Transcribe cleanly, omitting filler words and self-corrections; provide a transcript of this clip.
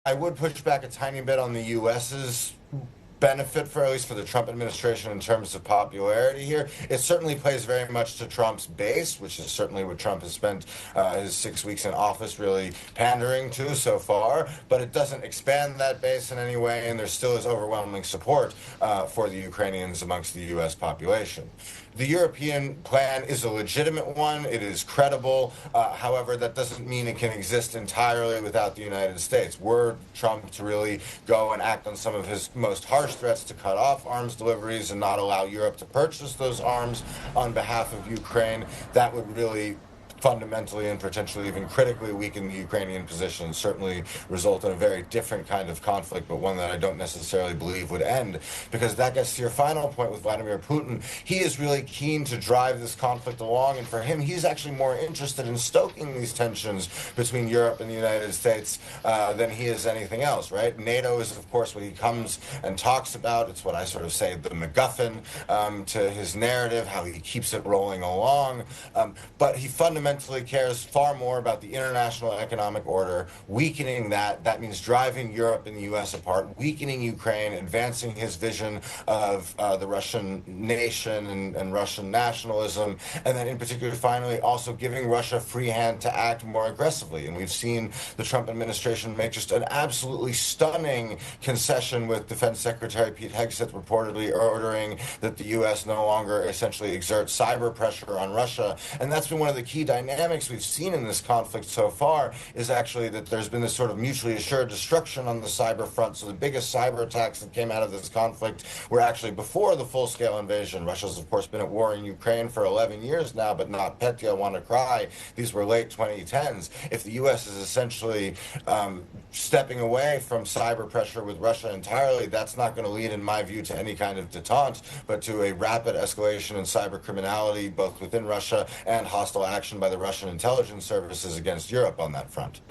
I would push back a tiny bit on the US's benefit for at least for the Trump administration in terms of popularity here. It certainly plays very much to Trump's base, which is certainly what Trump has spent his 6 weeks in office really pandering to so far. But it doesn't expand that base in any way, and there still is overwhelming support for the Ukrainians amongst the U.S. population. The European plan is a legitimate one. It is credible. However, that doesn't mean it can exist entirely without the United States. Were Trump to really go and act on some of his most harsh threats to cut off arms deliveries and not allow Europe to purchase those arms on behalf of Ukraine, that would really fundamentally and potentially even critically weaken the Ukrainian position, certainly result in a very different kind of conflict, but one that I don't necessarily believe would end. Because that gets to your final point with Vladimir Putin. He is really keen to drive this conflict along, and for him, he's actually more interested in stoking these tensions between Europe and the United States than he is anything else, right? NATO is, of course, what he comes and talks about. It's what I sort of say the MacGuffin to his narrative, how he keeps it rolling along. But he fundamentally cares far more about the international economic order, weakening that. That means driving Europe and the U.S. apart, weakening Ukraine, advancing his vision of the Russian nation and Russian nationalism, and then in particular, finally, also giving Russia free hand to act more aggressively. And we've seen the Trump administration make just an absolutely stunning concession with Defense Secretary Pete Hegseth reportedly ordering that the U.S. no longer essentially exert cyber pressure on Russia. And that's been one of the key dynamics we've seen in this conflict so far, is actually that there's been this sort of mutually assured destruction on the cyber front. So the biggest cyber attacks that came out of this conflict were actually before the full-scale invasion. Russia's, of course, been at war in Ukraine for 11 years now, but not Petya wanna cry. These were late 2010s. If the U.S. is essentially stepping away from cyber pressure with Russia entirely, that's not going to lead, in my view, to any kind of detente, but to a rapid escalation in cyber criminality, both within Russia and hostile action by the Russian intelligence services against Europe on that front.